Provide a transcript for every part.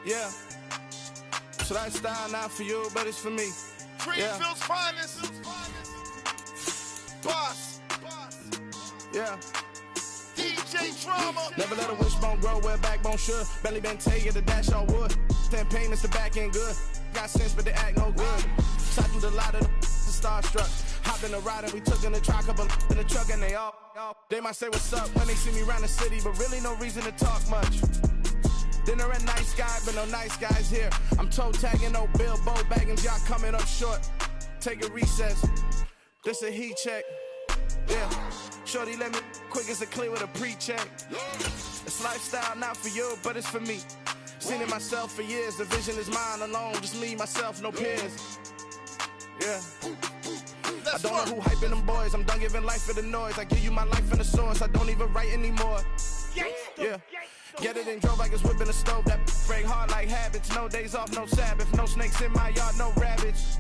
Yeah. So that style not for you, but it's for me. Greenfield's finest. Boss. Yeah. DJ Drama. Never let a wishbone grow where a backbone should. Belly been taking the dash all wood. 10 payments, the back end good. Got sense, but they act no good. Shot through the lot of the starstruck. Hopped in the ride and we took in the truck, couple in the truck, and they might say what's up when they see me around the city, but really no reason to talk much. Dinner at nice guy, but no nice guys here. I'm toe tagging, no Bilbo baggins, y'all coming up short. Take a recess. This a heat check. Yeah. Shorty let me quick as a clear with a pre-check. It's lifestyle not for you, but it's for me. Seen it myself for years. The vision is mine alone. Just me, myself, no peers. Yeah. I don't know who hyping them boys. I'm done giving life for the noise. I give you my life in the source. I don't even write anymore. Yeah. Get it and drove like it's whipping a stove. That break hard like habits. No days off, no Sabbath. No snakes in my yard, no rabbits.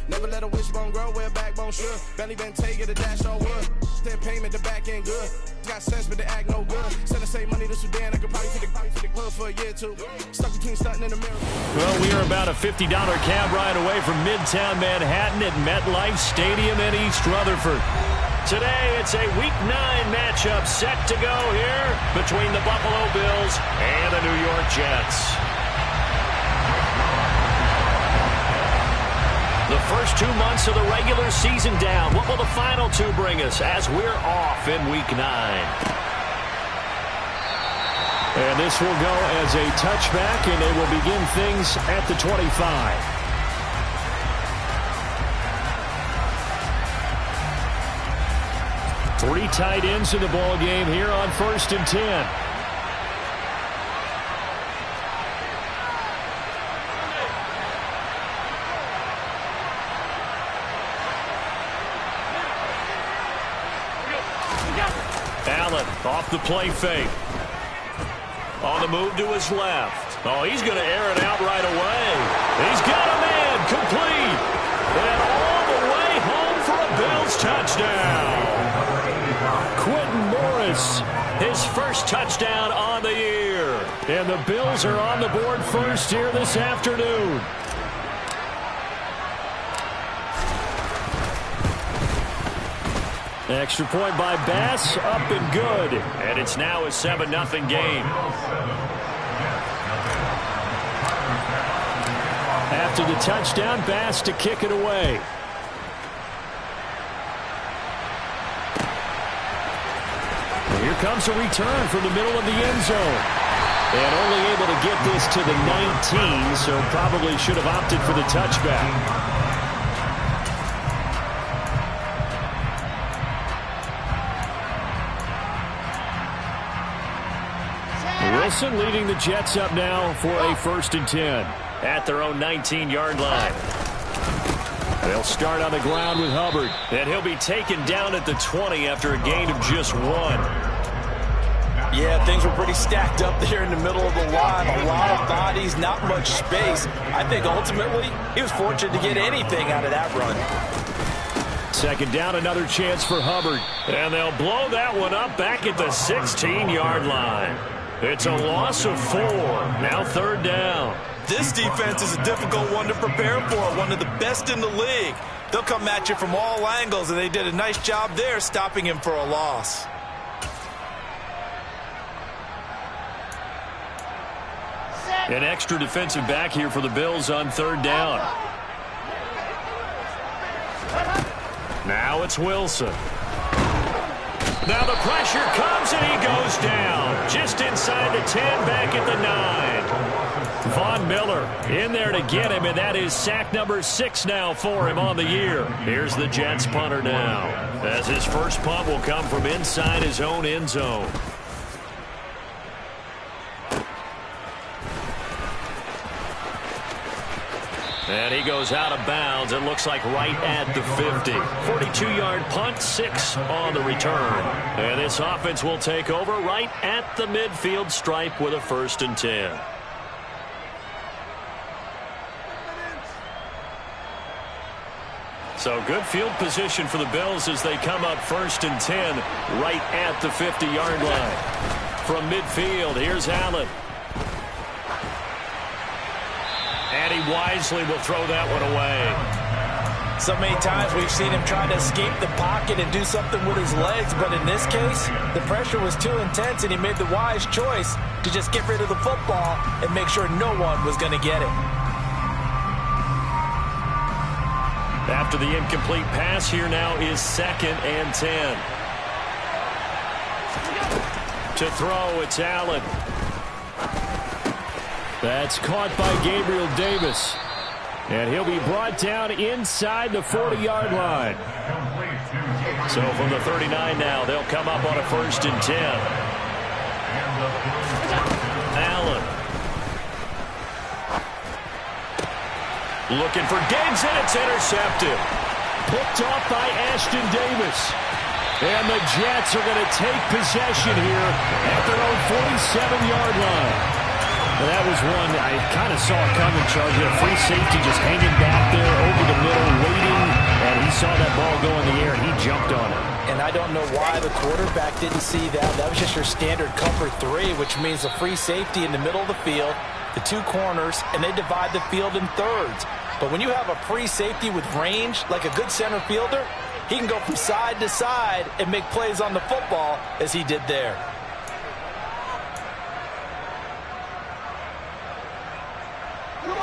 Never let a wishbone grow where a backbone should. Belly been taking the dash all wood. 10 payment, the back end good. Got sense, but they act no good. Send the same money to Sudan. I could probably fit the hood for a year or two. Stuck between stunting in the mirror. Well, we are about a $50 cab ride away from Midtown Manhattan at MetLife Stadium in East Rutherford. Today, it's a Week 9 matchup set to go here between the Buffalo Bills and the New York Jets. The first 2 months of the regular season down. What will the final 2 bring us as we're off in Week 9? And this will go as a touchback, and they will begin things at the 25. 3 tight ends in the ball game here on 1st and 10. Allen off the play fake. On the move to his left. Oh, he's going to air it out right away. He's got a man complete. And all the way home for a Bills touchdown. Quentin Morris, his first touchdown on the year. And the Bills are on the board first here this afternoon. Extra point by Bass, up and good. And it's now a 7-0 game. After the touchdown, Bass to kick it away. Here comes a return from the middle of the end zone. And only able to get this to the 19, so probably should have opted for the touchback. Wilson leading the Jets up now for a 1st and 10 at their own 19-yard line. They'll start on the ground with Hubbard, and he'll be taken down at the 20 after a gain of just 1. Yeah, things were pretty stacked up there in the middle of the line. A lot of bodies, not much space. I think ultimately he was fortunate to get anything out of that run. 2nd down, another chance for Hubbard. And they'll blow that one up back at the 16-yard line. It's a loss of 4. Now 3rd down. This defense is a difficult one to prepare for, one of the best in the league. They'll come at you from all angles, and they did a nice job there stopping him for a loss. An extra defensive back here for the Bills on 3rd down. Now it's Wilson. Now the pressure comes and he goes down. Just inside the 10, back at the 9. Von Miller in there to get him, and that is sack number 6 now for him on the year. Here's the Jets punter now, as his first punt will come from inside his own end zone. And he goes out of bounds. It looks like right at the 50. 42-yard punt, 6 on the return. And this offense will take over right at the midfield stripe with a 1st and 10. So good field position for the Bills as they come up 1st and 10 right at the 50-yard line. From midfield, here's Allen. And he wisely will throw that one away. So many times we've seen him trying to escape the pocket and do something with his legs, but in this case, the pressure was too intense and he made the wise choice to just get rid of the football and make sure no one was going to get it. After the incomplete pass, here now is 2nd and 10. To throw, it's Allen. That's caught by Gabriel Davis. And he'll be brought down inside the 40-yard line. So from the 39 now, they'll come up on a 1st and 10. Allen. Looking for Diggs, and it's intercepted. Picked off by Ashton Davis. And the Jets are going to take possession here at their own 47-yard line. Well, that was one I kind of saw coming, Charles. A free safety just hanging back there over the middle, waiting, and he saw that ball go in the air, and he jumped on it. And I don't know why the quarterback didn't see that. That was just your standard cover 3, which means a free safety in the middle of the field, the 2 corners, and they divide the field in thirds. But when you have a free safety with range, like a good center fielder, he can go from side to side and make plays on the football as he did there.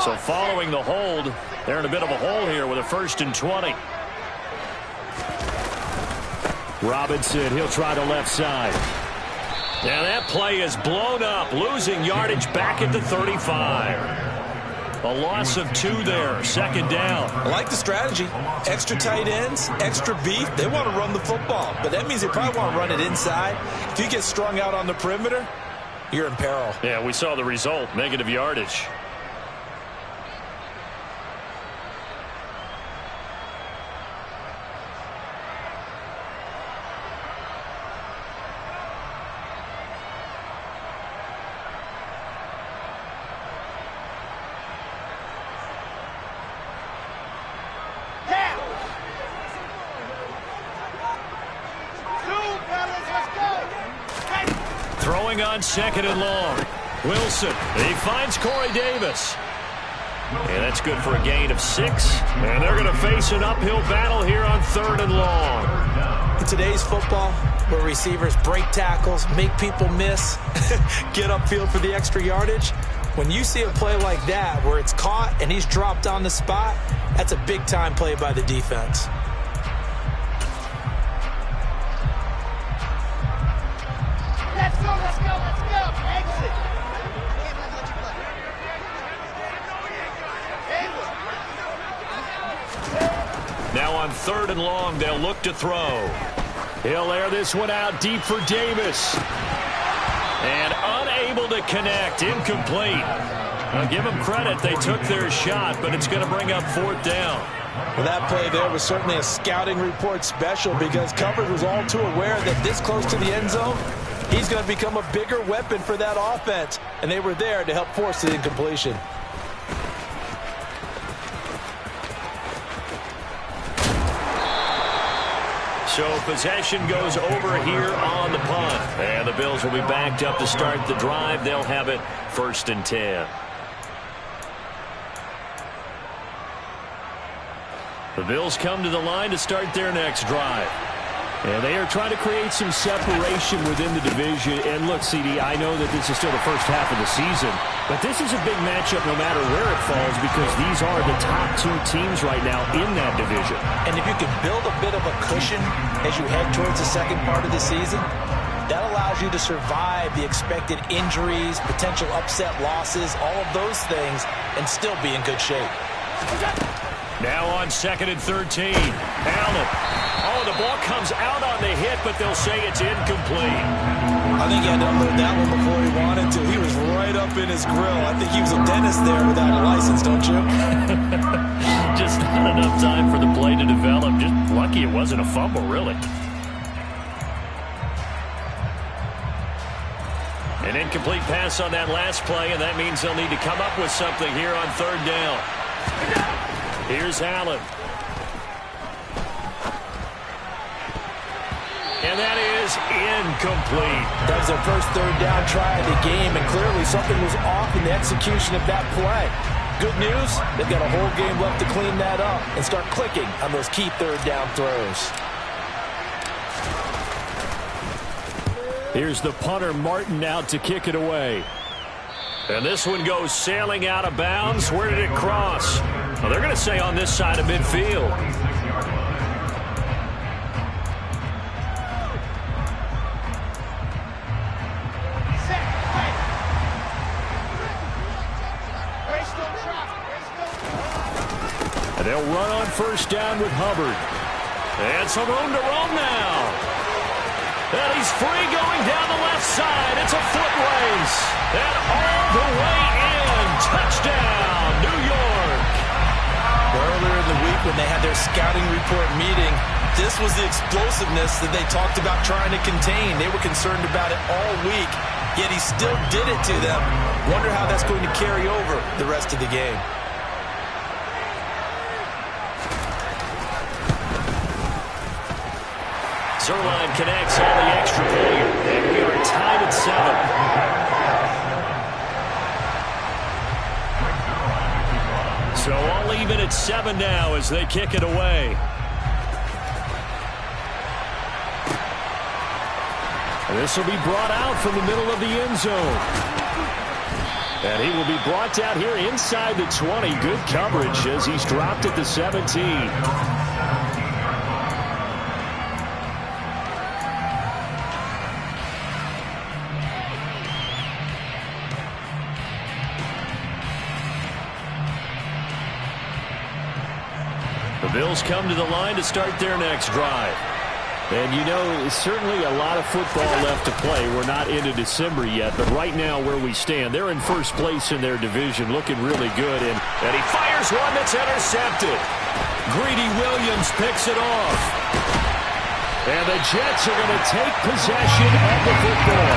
So following the hold, they're in a bit of a hole here with a 1st and 20. Robinson, he'll try the left side. And that play is blown up, losing yardage back at the 35. A loss of 2 there, 2nd down. I like the strategy. Extra tight ends, extra beef. They want to run the football, but that means they probably want to run it inside. If you get strung out on the perimeter, you're in peril. Yeah, we saw the result, negative yardage. Throwing on 2nd and long. Wilson, he finds Corey Davis. And that's good for a gain of 6. And they're going to face an uphill battle here on 3rd and long. In today's football, where receivers break tackles, make people miss, get upfield for the extra yardage, when you see a play like that where it's caught and he's dropped on the spot, that's a big-time play by the defense. Now on 3rd and long, they'll look to throw. He'll air this one out deep for Davis. And unable to connect, incomplete. Now give them credit, they took their shot, but it's going to bring up 4th down. Well, that play there was certainly a scouting report special because coverage was all too aware that this close to the end zone, he's going to become a bigger weapon for that offense, and they were there to help force the incompletion. So possession goes over here on the punt. And the Bills will be backed up to start the drive. They'll have it 1st and 10. The Bills come to the line to start their next drive. And they are trying to create some separation within the division. And look, CD, I know that this is still the first half of the season, but this is a big matchup no matter where it falls because these are the top 2 teams right now in that division. And if you can build a bit of a cushion as you head towards the second part of the season, that allows you to survive the expected injuries, potential upset losses, all of those things, and still be in good shape. Now on 2nd and 13. Allen. Oh, the ball comes out on the hit, but they'll say it's incomplete. I think he had to unload that one before he wanted to. He was right up in his grill. I think he was a dentist there without a license, don't you? Just not enough time for the play to develop. Just lucky it wasn't a fumble, really. An incomplete pass on that last play, and that means they'll need to come up with something here on 3rd down. Here's Allen. And that is incomplete. That was their first 3rd down try of the game, and clearly something was off in the execution of that play. Good news, they've got a whole game left to clean that up and start clicking on those key third down throws. Here's the punter, Martin, out to kick it away. And this one goes sailing out of bounds. Where did it cross? Well, they're going to say on this side of midfield. And they'll run on first down with Hubbard. And some room to roam now. And he's free going down the left side. It's a foot race. And all the way in. Touchdown, New York. Earlier in the week when they had their scouting report meeting, this was the explosiveness that they talked about trying to contain. They were concerned about it all week, yet he still did it to them. Wonder how that's going to carry over the rest of the game. Zerline connects on the extra point, and we are tied at 7. So all even at 7 now as they kick it away. And this will be brought out from the middle of the end zone. And he will be brought down here inside the 20. Good coverage as he's dropped at the 17. The Bills come to the line to start their next drive. And you know, certainly a lot of football left to play. We're not into December yet, but right now where we stand, they're in first place in their division, looking really good. And he fires one that's intercepted. Greedy Williams picks it off. And the Jets are going to take possession of the football.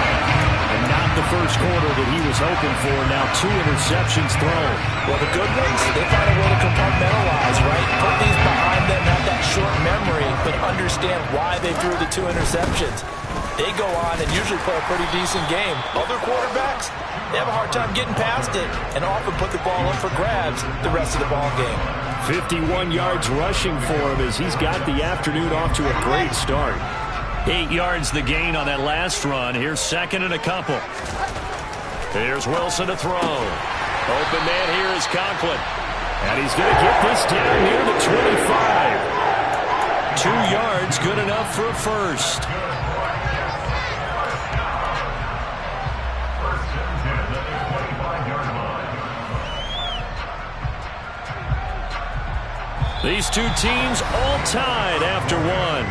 And not the first quarter that he was hoping for. Now 2 interceptions thrown. Well, the good ones, they find a way to compartmentalize, right? Put these behind them, have that short memory, but understand why they threw the 2 interceptions. They go on and usually play a pretty decent game. Other quarterbacks, they have a hard time getting past it and often put the ball up for grabs the rest of the ball game. 51 yards rushing for him as he's got the afternoon off to a great start. 8 yards the gain on that last run. Here's second and a couple. Here's Wilson to throw. Open man here is Conklin. And he's going to get this down near the 25. 2 yards, good enough for a first. These two teams all tied after one.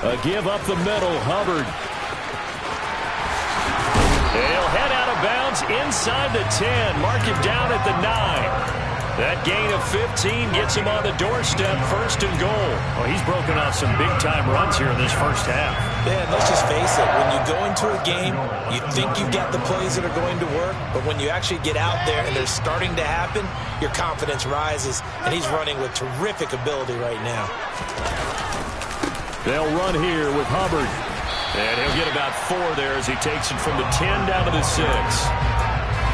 A give up the middle, Hubbard. He'll head out of bounds inside the 10. Mark him down at the 9. That gain of 15 gets him on the doorstep, first and goal. Well, he's broken off some big-time runs here in this first half. Man, let's just face it. When you go into a game, you think you've got the plays that are going to work, but when you actually get out there and they're starting to happen, your confidence rises, and he's running with terrific ability right now. They'll run here with Hubbard. And he'll get about 4 there as he takes it from the 10 down to the 6.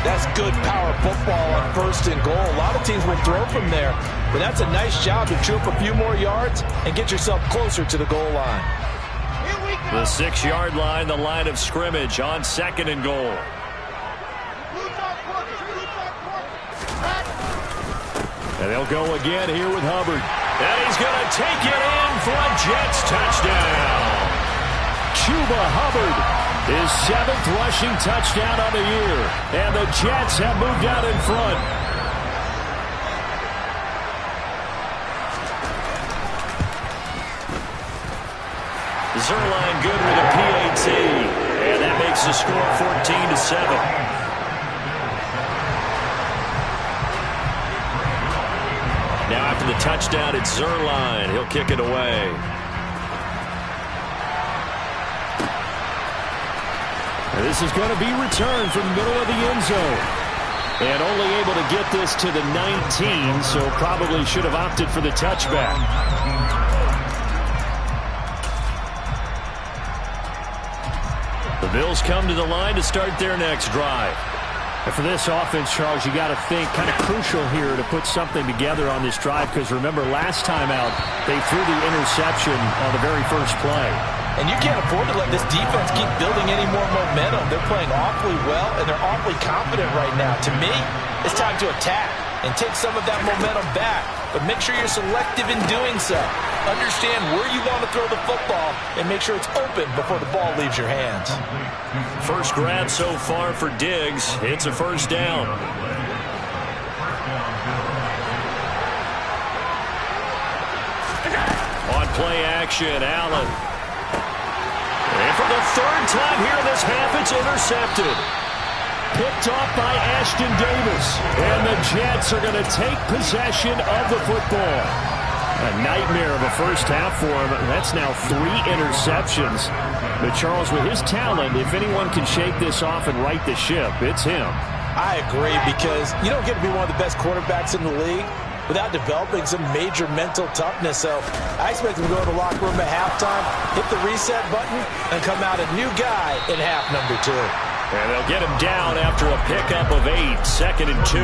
That's good power football on first and goal. A lot of teams will throw from there, but that's a nice job to chew up a few more yards and get yourself closer to the goal line. The 6-yard line, the line of scrimmage on second and goal. And they'll go again here with Hubbard. And he's going to take it in for a Jets touchdown. Chuba Hubbard, his 7th rushing touchdown on the year. And the Jets have moved out in front. Zerline good with a PAT. And that makes the score 14-7. Now after the touchdown, it's Zerline. He'll kick it away. And this is going to be returned from the middle of the end zone. And only able to get this to the 19, so probably should have opted for the touchback. The Bills come to the line to start their next drive. And for this offense, Charles, you got to think kind of crucial here to put something together on this drive, because remember last time out they threw the interception on the very first play. And you can't afford to let this defense keep building any more momentum. They're playing awfully well, and they're awfully confident right now. To me, it's time to attack and take some of that momentum back. But make sure you're selective in doing so. Understand where you want to throw the football and make sure it's open before the ball leaves your hands. First grab so far for Diggs. It's a first down. On play action, Allen. And for the third time here in this half, it's intercepted. Picked off by Ashton Davis. And the Jets are going to take possession of the football. A nightmare of a first half for him. That's now 3 interceptions. But Charles, with his talent, if anyone can shake this off and right the ship, it's him. I agree, because you don't get to be one of the best quarterbacks in the league without developing some major mental toughness. So I expect him to go to the locker room at halftime, hit the reset button, and come out a new guy in half number 2. And they'll get him down after a pickup of 8, 2nd and 2.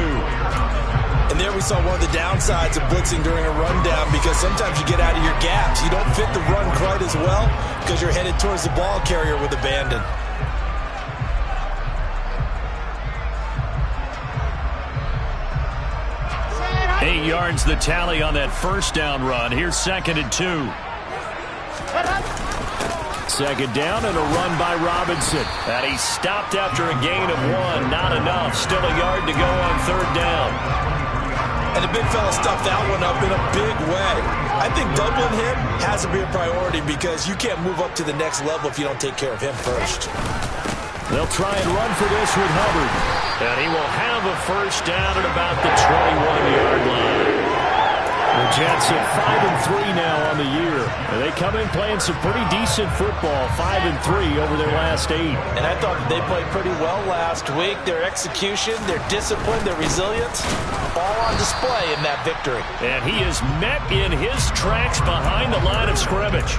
And there we saw one of the downsides of blitzing during a rundown, because sometimes you get out of your gaps. You don't fit the run quite as well because you're headed towards the ball carrier with abandon. Eight yards the tally on that first down run. Here's 2nd and 2. Second down and a run by Robinson. And he stopped after a gain of 1. Not enough. Still a yard to go on 3rd down. And the big fella stuffed that one up in a big way. I think doubling him has to be a priority, because you can't move up to the next level if you don't take care of him first. They'll try and run for this with Hubbard. And he will have a first down at about the 21-yard line. The Jets at 5-3 now on the year. And they come in playing some pretty decent football, 5-3 over their last 8. And I thought they played pretty well last week. Their execution, their discipline, their resilience, all on display in that victory. And he is met in his tracks behind the line of scrimmage.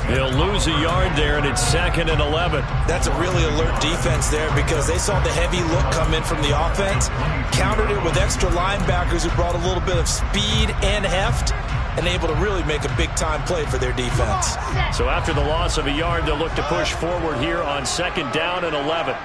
He'll lose a yard there, and it's 2nd and 11. That's a really alert defense there, because they saw the heavy look come in from the offense, countered it with extra linebackers who brought a little bit of speed and heft, and able to really make a big-time play for their defense. So after the loss of a yard, they'll look to push forward here on 2nd down and 11.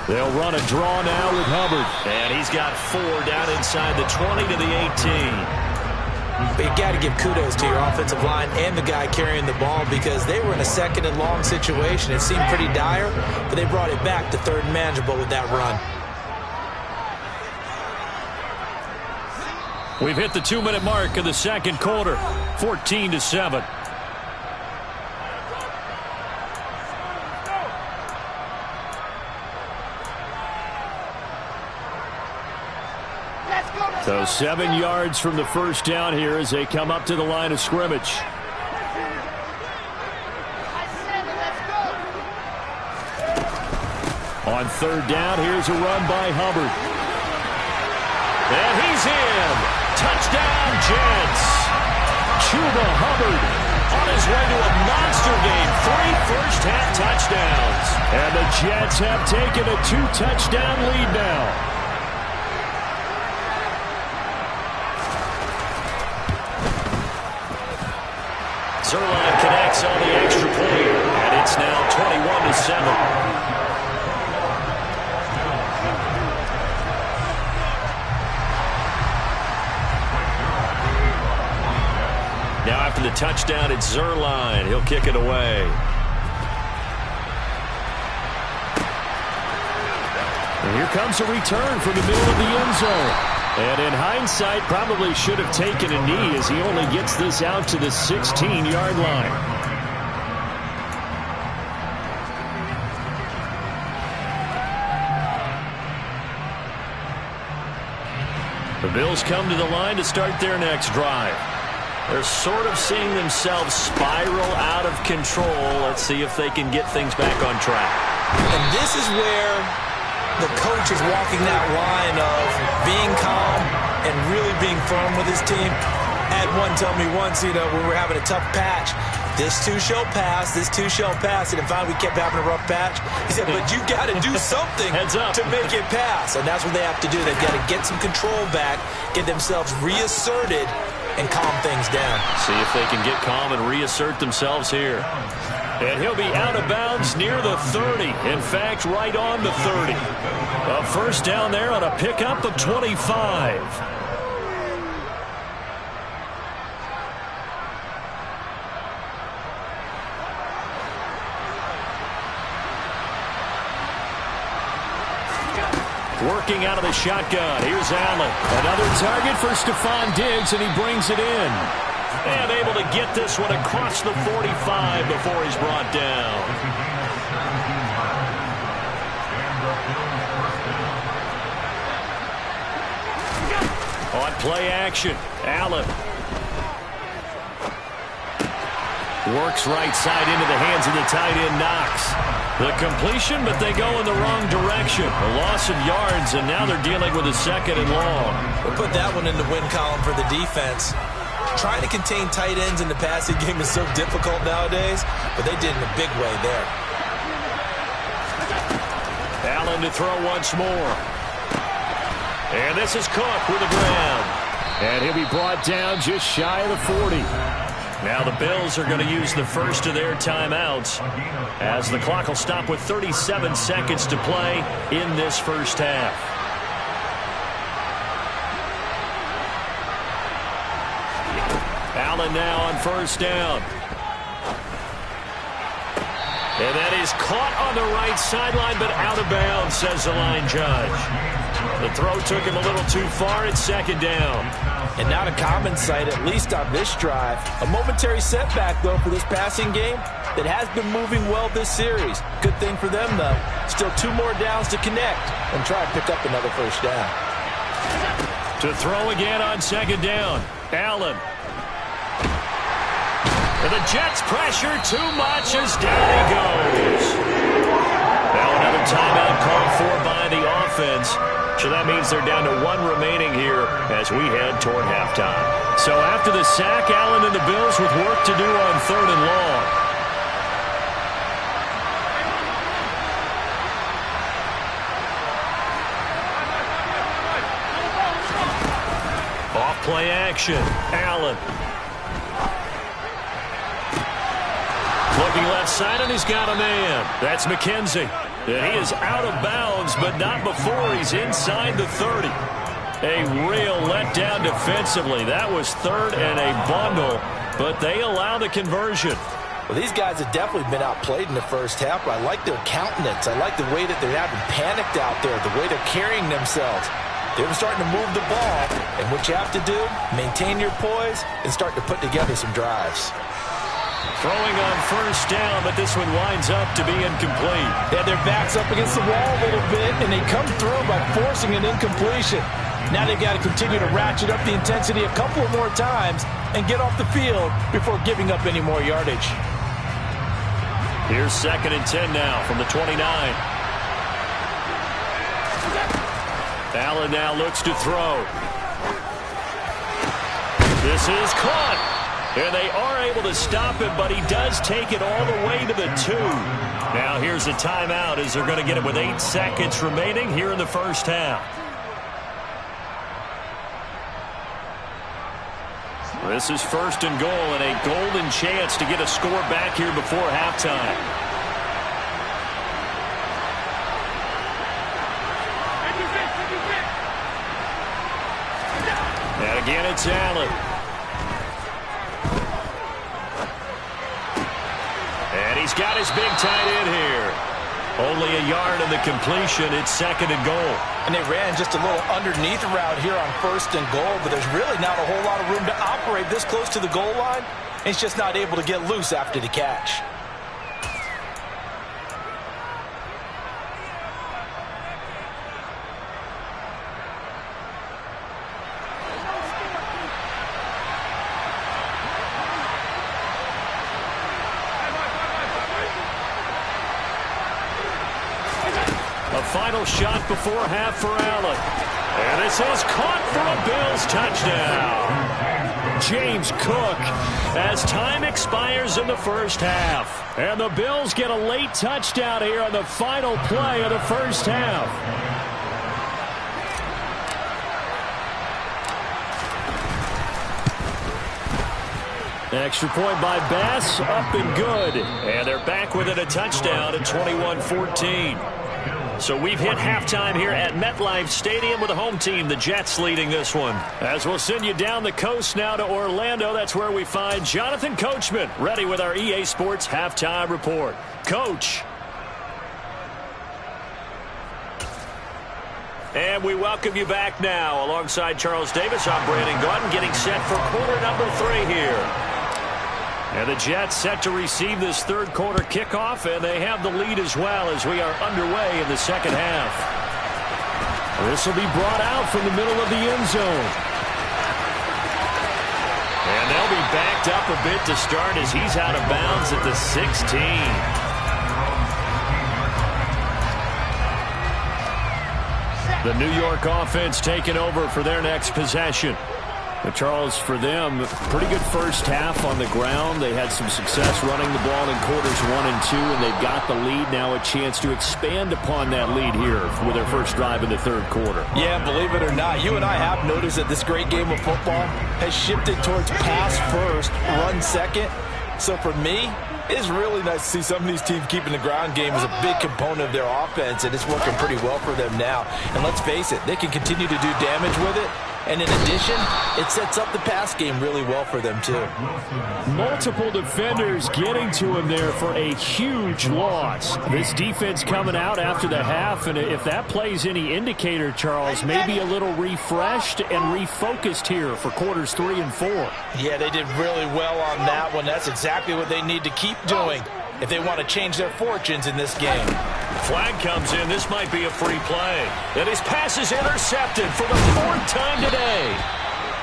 They'll run a draw now with Hubbard. And he's got 4 down inside the 20 to the 18. But you got to give kudos to your offensive line and the guy carrying the ball, because they were in a 2nd and long situation. It seemed pretty dire, but they brought it back to 3rd and manageable with that run. We've hit the 2-minute mark of the 2nd quarter, 14-7. So 7 yards from the first down here as they come up to the line of scrimmage. On 3rd down, here's a run by Hubbard. And he's in. Touchdown, Jets. Chuba Hubbard on his way to a monster game. 3 first-half touchdowns. And the Jets have taken a 2-touchdown lead now. Zerline connects on the extra point, and it's now 21-7. Now after the touchdown, it's Zerline. He'll kick it away. And here comes a return from the middle of the end zone. And in hindsight, probably should have taken a knee, as he only gets this out to the 16-yard line. The Bills come to the line to start their next drive. They're sort of seeing themselves spiral out of control. Let's see if they can get things back on track. And this is where the coach is walking that line of being calm and really being firm with his team. I had one tell me once, when we were having a tough patch, this too shall pass, this too shall pass. And finally we kept having a rough patch. He said, but you got to do something to make it pass. And that's what they have to do. They've got to get some control back, get themselves reasserted, and calm things down. See if they can get calm and reassert themselves here. And he'll be out of bounds near the 30. In fact, right on the 30. A first down there on a pickup of 25. Working out of the shotgun. Here's Allen. Another target for Stephon Diggs, and he brings it in. And able to get this one across the 45 before he's brought down. On play action, Allen. Works right side into the hands of the tight end, Knox. The completion, but they go in the wrong direction. A loss of yards, and now they're dealing with a second and long. We'll put that one in the win column for the defense. Trying to contain tight ends in the passing game is so difficult nowadays, but they did in a big way there. Allen to throw once more. And this is Cook with the grab. And he'll be brought down just shy of the 40. Now the Bills are going to use the first of their timeouts as the clock will stop with 37 seconds to play in this first half. Allen now on first down. And that is caught on the right sideline, but out of bounds, says the line judge. The throw took him a little too far. It's second down. And not a common sight, at least on this drive. A momentary setback, though, for this passing game that has been moving well this series. Good thing for them, though. Still 2 more downs to connect and try to pick up another first down. To throw again on second down, Allen. And the Jets pressure too much as down he goes. Now another timeout called for by the offense. So that means they're down to 1 remaining here as we head toward halftime. So after the sack, Allen and the Bills with work to do on 3rd and long. Off play action, Allen. Looking left side, and he's got a man. That's McKenzie. And he is out of bounds, but not before he's inside the 30. A real letdown defensively. That was 3rd and a bundle, but they allow the conversion. Well, these guys have definitely been outplayed in the first half, but I like their countenance. I like the way that they're having panicked out there, the way they're carrying themselves. They're starting to move the ball, and what you have to do, maintain your poise and start to put together some drives. Throwing on first down, but this one winds up to be incomplete. Yeah, their back's up against the wall a little bit, and they come through by forcing an incompletion. Now they've got to continue to ratchet up the intensity a couple of more times and get off the field before giving up any more yardage. Here's 2nd and 10 now from the 29. Allen now looks to throw. This is caught. And they are able to stop him, but he does take it all the way to the 2. Now here's a timeout as they're going to get it with 8 seconds remaining here in the first half. This is 1st and goal and a golden chance to get a score back here before halftime. And again, it's Allen. And he's got his big tight end here. Only a yard in the completion. It's 2nd and goal. And they ran just a little underneath route here on 1st and goal, but there's really not a whole lot of room to operate this close to the goal line. He's just not able to get loose after the catch. final shot before half for Allen. And this is caught for a Bills touchdown. James Cook as time expires in the first half. And the Bills get a late touchdown here on the final play of the first half. Extra point by Bass, up and good. And they're back within a touchdown at 21-14. So we've hit halftime here at MetLife Stadium with the home team, the Jets, leading this one. As we'll send you down the coast now to Orlando, that's where we find Jonathan Coachman, ready with our EA Sports halftime report. Coach. And we welcome you back now. Alongside Charles Davis, I'm Brandon Gaudin, getting set for quarter number 3 here. And the Jets set to receive this third quarter kickoff, and they have the lead as well as we are underway in the second half. This will be brought out from the middle of the end zone. And they'll be backed up a bit to start as he's out of bounds at the 16. The New York offense taking over for their next possession. But Charles, for them, pretty good first half on the ground. They had some success running the ball in quarters 1 and 2, and they've got the lead. Now a chance to expand upon that lead here with their first drive in the third quarter. Yeah, believe it or not, you and I have noticed that this great game of football has shifted towards pass first, run second. So for me, it's really nice to see some of these teams keeping the ground game as a big component of their offense, and it's working pretty well for them now. And let's face it, they can continue to do damage with it. And in addition, it sets up the pass game really well for them, too. Multiple defenders getting to him there for a huge loss. This defense coming out after the half, and if that plays any indicator, Charles, maybe a little refreshed and refocused here for quarters 3 and 4. Yeah, they did really well on that one. That's exactly what they need to keep doing if they want to change their fortunes in this game. Flag comes in. This might be a free play. And his pass is intercepted for the 4th time today.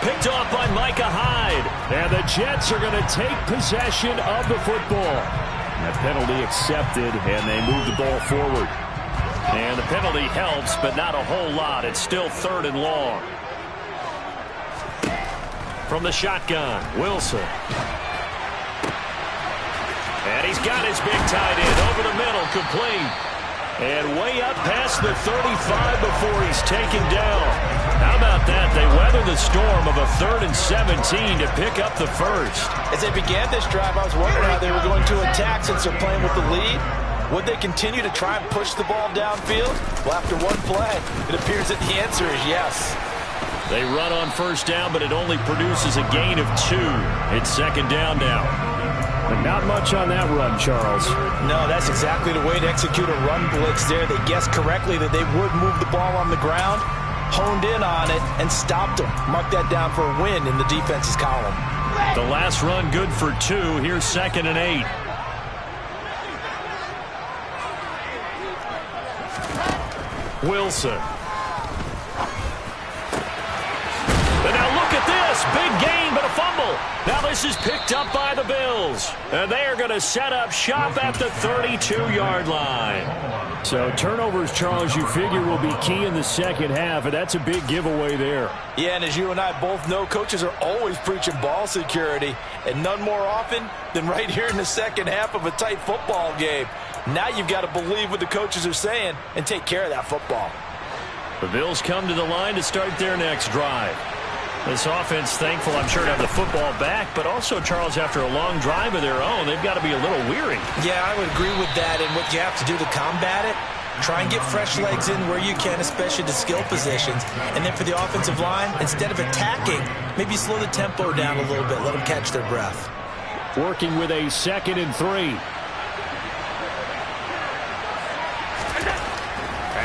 Picked off by Micah Hyde. And the Jets are going to take possession of the football. That penalty accepted, and they move the ball forward. And the penalty helps, but not a whole lot. It's still 3rd and long. From the shotgun, Wilson. And he's got his big tight end over the middle, complete. And way up past the 35 before he's taken down. How about that? They weathered the storm of a 3rd and 17 to pick up the first. As they began this drive, I was wondering how they were going to attack since they're playing with the lead. Would they continue to try and push the ball downfield? Well, after one play, it appears that the answer is yes. They run on first down, but it only produces a gain of 2. It's 2nd down now. But not much on that run, Charles. No, that's exactly the way to execute a run blitz there. They guessed correctly that they would move the ball on the ground, honed in on it, and stopped them. Mark that down for a win in the defense's column. The last run good for 2. Here's 2nd and 8. Wilson. And now look at this. Big gain, but a fumble. Now this is picked up by the Bills. And they are going to set up shop at the 32-yard line. So turnovers, Charles, you figure will be key in the second half, and that's a big giveaway there. Yeah, and as you and I both know, coaches are always preaching ball security, and none more often than right here in the second half of a tight football game. Now you've got to believe what the coaches are saying and take care of that football. The Bills come to the line to start their next drive. This offense, thankful, I'm sure, to have the football back, but also, Charles, after a long drive of their own, they've got to be a little weary. Yeah, I would agree with that, and what you have to do to combat it, try and get fresh legs in where you can, especially the skill positions. And then for the offensive line, instead of attacking, maybe slow the tempo down a little bit, let them catch their breath. Working with a 2nd and 3.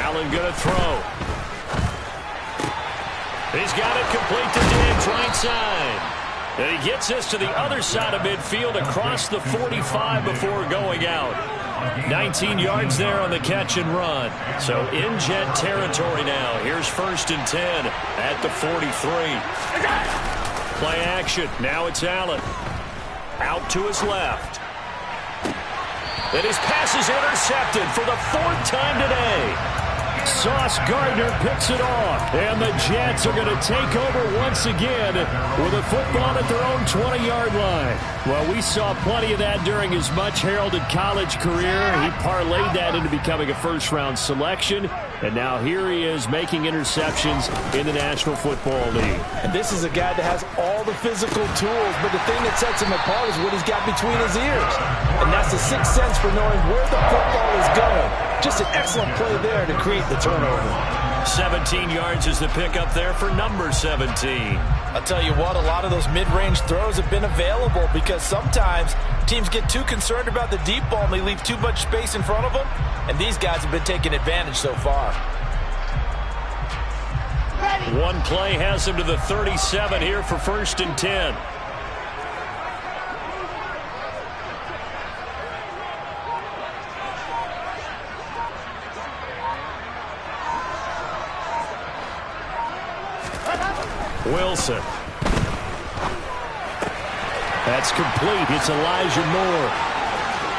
Allen going to throw. He's got it complete to Diggs, right side. And he gets this to the other side of midfield across the 45 before going out. 19 yards there on the catch and run. So in Jet territory now. Here's 1st and 10 at the 43. Play action. Now it's Allen. Out to his left. And his pass is intercepted for the 4th time today. Sauce Gardner picks it off. And the Jets are going to take over once again with a football at their own 20-yard line. Well, we saw plenty of that during his much-heralded college career. He parlayed that into becoming a first-round selection. And now here he is making interceptions in the National Football League. And this is a guy that has all the physical tools, but the thing that sets him apart is what he's got between his ears. And that's the sixth sense for knowing where the football is going. Just an excellent play there to create the turnover. 17 yards is the pickup there for number 17. I'll tell you what, a lot of those mid-range throws have been available because sometimes teams get too concerned about the deep ball and they leave too much space in front of them. And these guys have been taking advantage so far. One play has him to the 37 here for 1st and 10. Wilson. That's complete. It's Elijah Moore.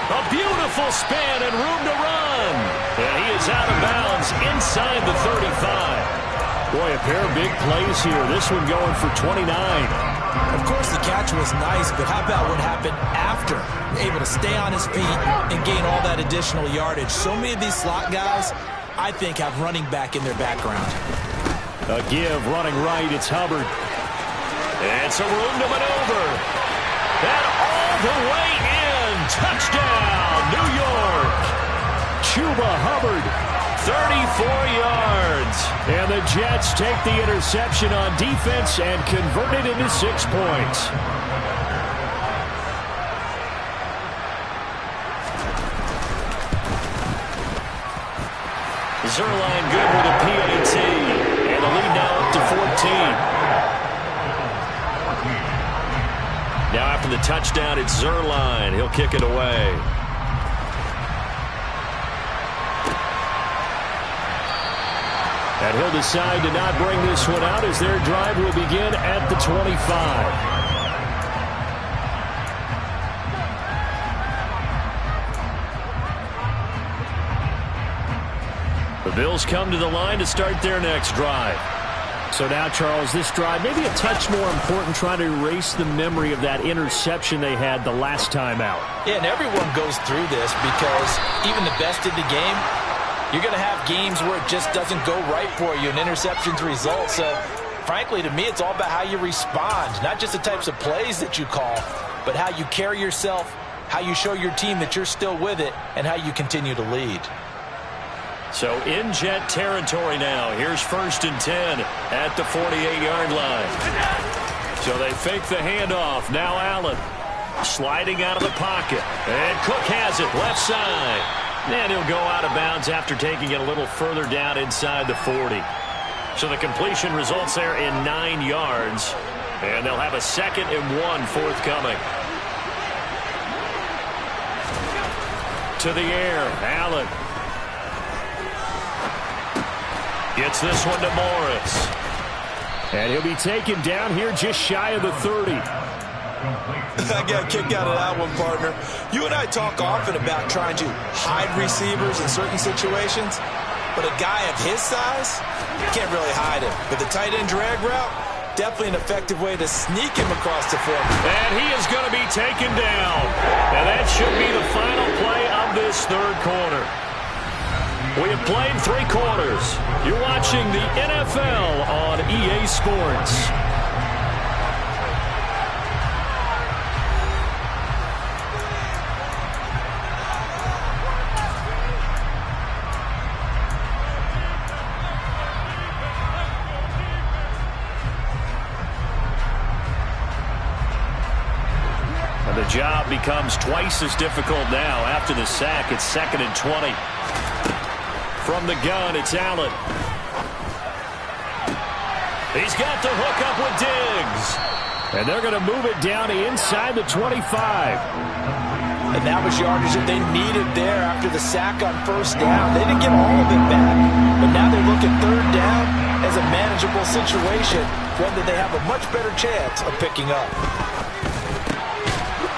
A beautiful span and room to run. And he is out of bounds inside the 35. Boy, a pair of big plays here. This one going for 29. Of course, the catch was nice, but how about what happened after? Able to stay on his feet and gain all that additional yardage. So many of these slot guys, I think, have running back in their background. A give, running right, it's Hubbard. It's a room to maneuver. And all the way in. Touchdown, New York. Chuba Hubbard. 34 yards. And the Jets take the interception on defense and convert it into 6 points. Zerline good with a PAT. And the lead now up to 14. Now after the touchdown, it's Zerline. He'll kick it away. And he'll decide to not bring this one out as their drive will begin at the 25. The Bills come to the line to start their next drive. So now, Charles, this drive maybe a touch more important, trying to erase the memory of that interception they had the last time out. Yeah, and everyone goes through this because even the best in the game, you're going to have games where it just doesn't go right for you and interceptions result. So, frankly, to me, it's all about how you respond, not just the types of plays that you call, but how you carry yourself, how you show your team that you're still with it, and how you continue to lead. So in Jet territory now. Here's 1st and 10 at the 48-yard line. So they fake the handoff. Now Allen sliding out of the pocket. And Cook has it left side. And he'll go out of bounds after taking it a little further down inside the 40. So the completion results there in 9 yards. And they'll have a 2nd and 1 forthcoming. To the air, Allen. Gets this one to Morris. And he'll be taken down here just shy of the 30. I got a kick out of that one, partner. You and I talk often about trying to hide receivers in certain situations, but a guy of his size, you can't really hide him. But the tight end drag route, definitely an effective way to sneak him across the field. And he is going to be taken down. And that should be the final play of this third quarter. We have played 3 quarters. You're watching the NFL on EA Sports. And the job becomes twice as difficult now after the sack. It's 2nd and 20. From the gun, it's Allen. He's got the hook up with Diggs. And they're going to move it down inside the 25. And that was yardage that they needed there after the sack on 1st down. They didn't get all of it back. But now they look at 3rd down as a manageable situation, one that they have a much better chance of picking up.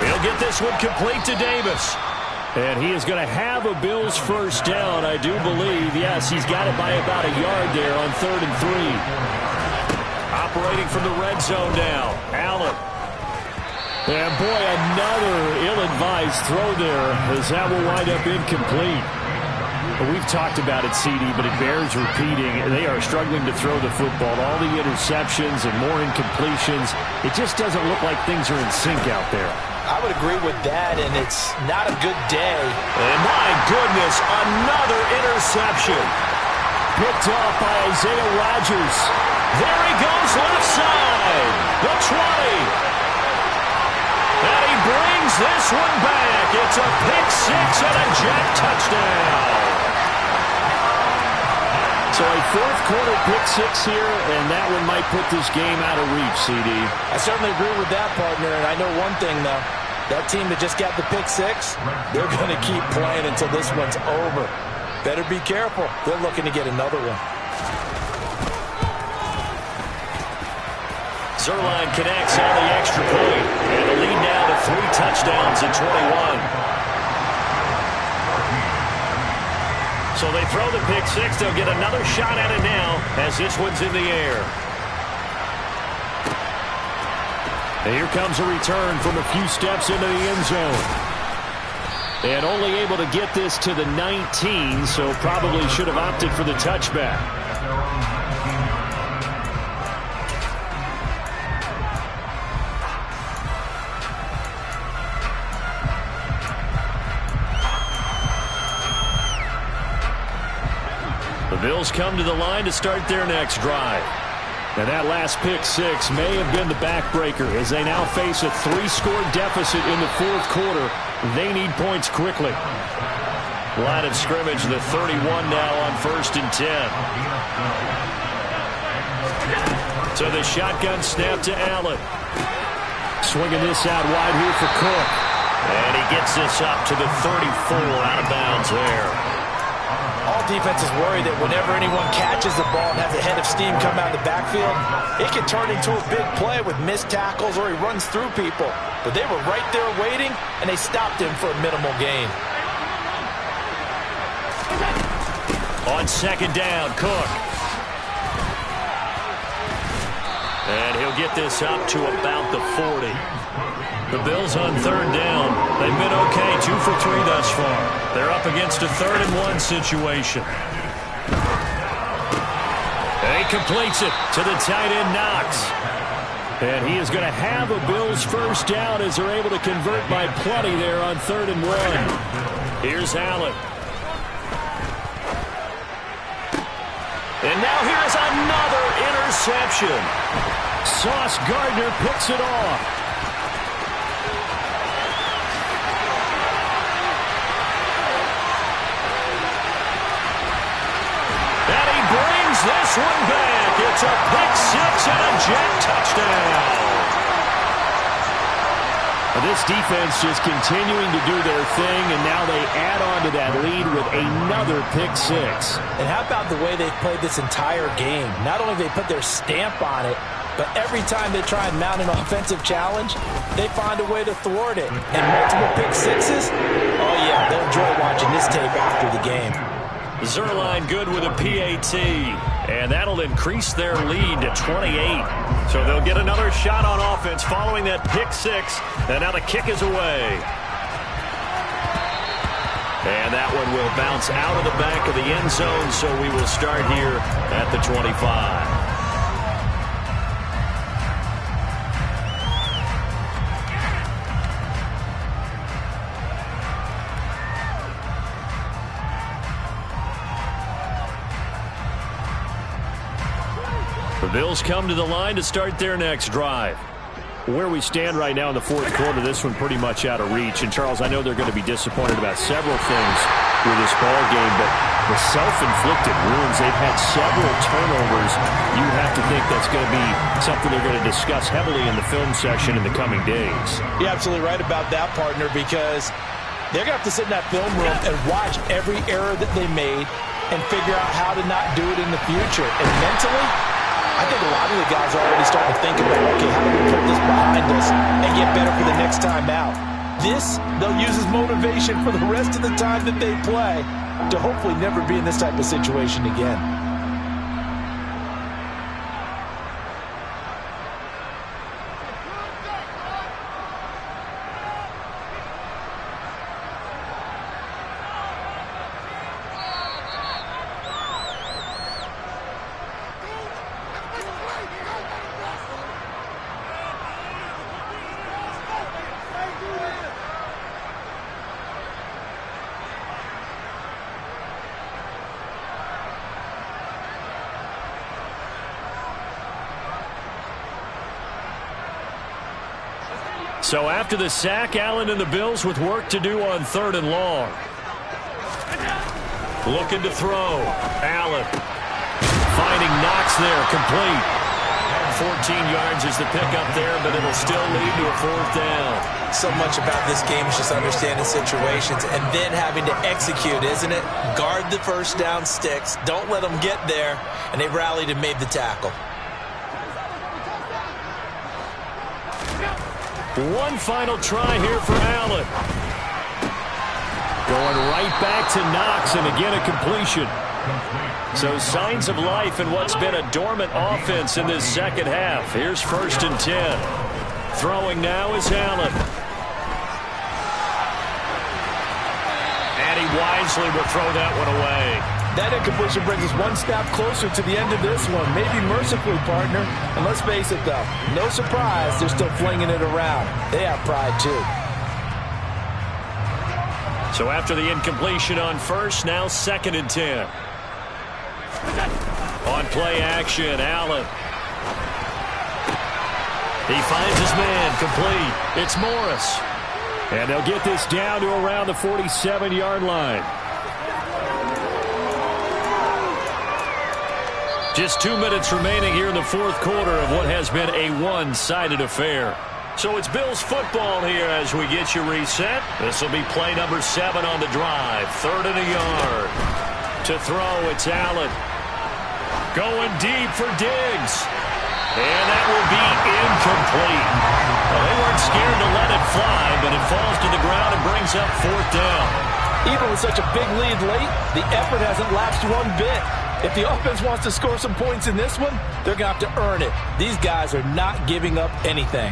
He'll get this one complete to Davis. And he is going to have a Bills first down, I do believe. Yes, he's got it by about a yard there on 3rd and 3. Operating from the red zone now. Allen. And boy, another ill-advised throw there as that will wind up incomplete. We've talked about it, CD, but it bears repeating. They are struggling to throw the football. All the interceptions and more incompletions. It just doesn't look like things are in sync out there. I would agree with that, and it's not a good day. And my goodness, another interception. Picked off by Isaiah Rodgers. There he goes, left side. The 20. And he brings this one back. It's a pick six and a jet touchdown. So a fourth-quarter pick six here, and that one might put this game out of reach, CD. I certainly agree with that, partner, and I know one thing, though. That team that just got the pick six, they're going to keep playing until this one's over. Better be careful. They're looking to get another one. Zerline connects on the extra point, and the lead now to 3 touchdowns at 21. So they throw the pick six. They'll get another shot at it now as this one's in the air. And here comes a return from a few steps into the end zone. And only able to get this to the 19, so probably should have opted for the touchback. The Bills come to the line to start their next drive. And that last pick six may have been the backbreaker as they now face a 3-score deficit in the fourth quarter. They need points quickly. Line of scrimmage, the 31 now on 1st and 10. So the shotgun snap to Allen. Swinging this out wide here for Cook. And he gets this up to the 34, out of bounds there. All defenses worry that whenever anyone catches the ball and has a head of steam come out of the backfield, it can turn into a big play with missed tackles or he runs through people. But they were right there waiting, and they stopped him for a minimal gain. On 2nd down, Cook. And he'll get this up to about the 40. The Bills on 3rd down. They've been okay, 2 for 3 thus far. They're up against a 3rd and 1 situation. And he completes it to the tight end, Knox. And he is going to have a Bills first down as they're able to convert by plenty there on 3rd and 1. Here's Allen. And now here's another interception. Sauce Gardner picks it off. This one back. It's a pick six and a jet touchdown. This defense just continuing to do their thing, and now they add on to that lead with another pick six. And how about the way they've played this entire game? Not only they put their stamp on it, but every time they try and mount an offensive challenge, they find a way to thwart it. And multiple pick sixes? Oh, yeah, they'll enjoy watching this tape after the game. Zerline good with a PAT, and that'll increase their lead to 28. So they'll get another shot on offense following that pick six, and now the kick is away. And that one will bounce out of the back of the end zone, so we will start here at the 25. The Bills come to the line to start their next drive. Where we stand right now in the fourth quarter, this one pretty much out of reach. And, Charles, I know they're going to be disappointed about several things with this ball game, but the self-inflicted wounds, they've had several turnovers. You have to think that's going to be something they're going to discuss heavily in the film session in the coming days. You're absolutely right about that, partner, because they're going to have to sit in that film room and watch every error that they made and figure out how to not do it in the future. And mentally, I think a lot of the guys are already starting to think about, okay, how do we put this behind us and get better for the next time out? This, they'll use as motivation for the rest of the time that they play to hopefully never be in this type of situation again. So after the sack, Allen and the Bills with work to do on 3rd and long. Looking to throw. Allen finding Knox there, complete. 14 yards is the pickup there, but it'll still lead to a 4th down. So much about this game is just understanding situations and then having to execute, isn't it? Guard the first down sticks. Don't let them get there. And they rallied and made the tackle. One final try here for Allen. Going right back to Knox, and again a completion. So signs of life in what's been a dormant offense in this second half. Here's 1st and 10. Throwing now is Allen. And he wisely will throw that one away. That incompletion brings us one step closer to the end of this one. Maybe mercifully, partner. And let's face it, though, no surprise, they're still flinging it around. They have pride, too. So after the incompletion on 1st, now 2nd and 10. On play action, Allen. He finds his man, complete. It's Morris. And they'll get this down to around the 47-yard line. Just 2 minutes remaining here in the 4th quarter of what has been a one-sided affair. So it's Bills football here as we get you reset. This will be play number 7 on the drive. 3rd and a yard. To throw, it's Allen. Going deep for Diggs. And that will be incomplete. Well, they weren't scared to let it fly, but it falls to the ground and brings up 4th down. Even with such a big lead late, the effort hasn't lapsed one bit. If the offense wants to score some points in this one, they're going to have to earn it. These guys are not giving up anything.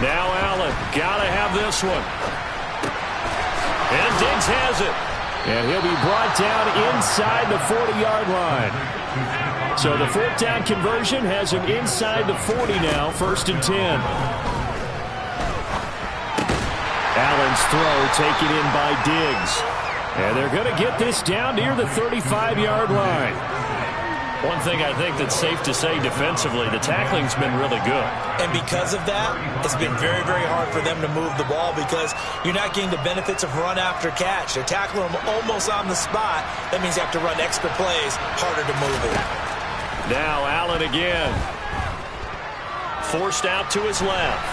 Now Allen, gotta have this one. And Diggs has it. And he'll be brought down inside the 40-yard line. So the 4th down conversion has him inside the 40 now, 1st and 10. Allen's throw taken in by Diggs. And they're going to get this down near the 35-yard line. One thing I think that's safe to say defensively, the tackling's been really good. And because of that, it's been very, very hard for them to move the ball because you're not getting the benefits of run after catch. They're tackling them almost on the spot. That means you have to run extra plays, harder to move it. Now Allen again. Forced out to his left.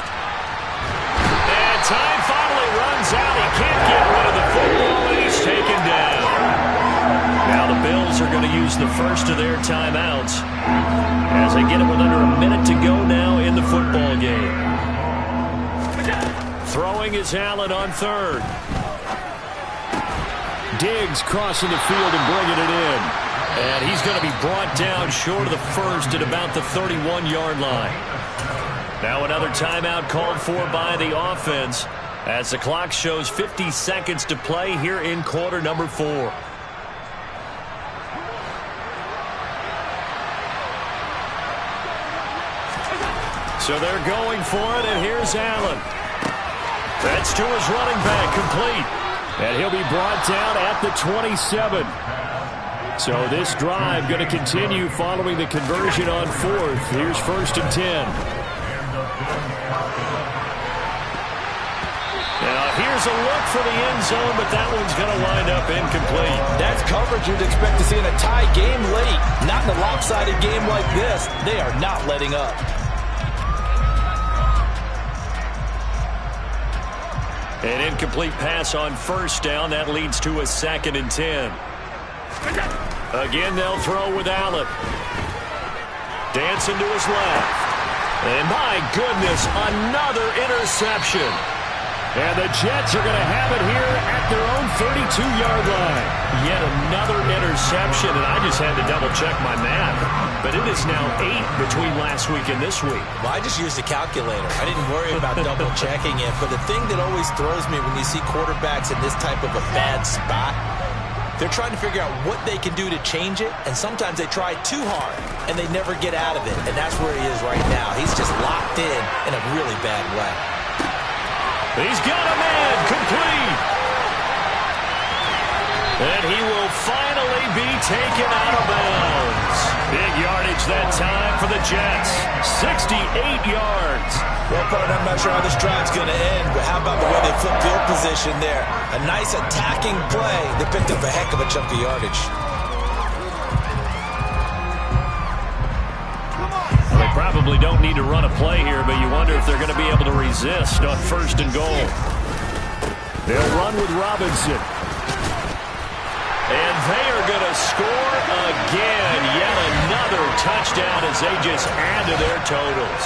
And time finally runs out. He can't get rid of the football, and he's taken down. Now the Bills are going to use the first of their timeouts as they get it with under a minute to go now in the football game. Throwing is Allen on 3rd. Diggs crossing the field and bringing it in. And he's going to be brought down short of the 1st at about the 31-yard line. Now another timeout called for by the offense as the clock shows 50 seconds to play here in quarter number 4. So they're going for it, and here's Allen. That's to his running back, complete. And he'll be brought down at the 27. So this drive going to continue following the conversion on 4th. Here's 1st and 10. Now here's a look for the end zone, but that one's going to wind up incomplete. That's coverage you'd expect to see in a tie game late. Not in a lopsided game like this. They are not letting up. An incomplete pass on first down. That leads to a 2nd and 10. Again, they'll throw with Allen. Dancing to his left. And my goodness, another interception. And the Jets are going to have it here at their own 32-yard line. Yet another interception, and I just had to double-check my math. But it is now 8 between last week and this week. Well, I just used a calculator. I didn't worry about double-checking it. But the thing that always throws me when you see quarterbacks in this type of a bad spot, they're trying to figure out what they can do to change it, and sometimes they try too hard, and they never get out of it. And that's where he is right now. He's just locked in a really bad way. He's got a man complete. And he will finally be taken out of bounds. Big yardage that time for the Jets. 68 yards. Well, partner, I'm not sure how this drive's going to end, but how about the way they flipped field position there? A nice attacking play. They picked up a heck of a chunk of yardage. They probably don't need to run a play here, but you wonder if they're going to be able to resist on 1st and goal. They'll run with Robinson. And they are going to score again. Yet another touchdown as they just add to their totals.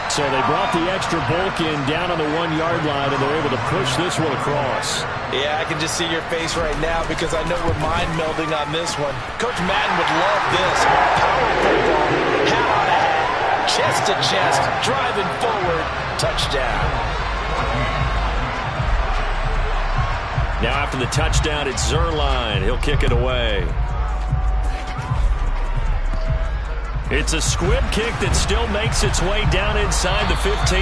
So they brought the extra bulk in down on the 1-yard line, and they're able to push this one across. Yeah, I can just see your face right now because I know we're mind melding on this one. Coach Madden would love this. Power football, hat on a hat, chest to chest, driving forward, touchdown. Now after the touchdown, it's Zerline. He'll kick it away. It's a squib kick that still makes its way down inside the 15.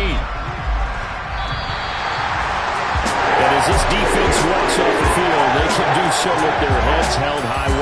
And as this defense walks off the field, they can do so with their heads held high.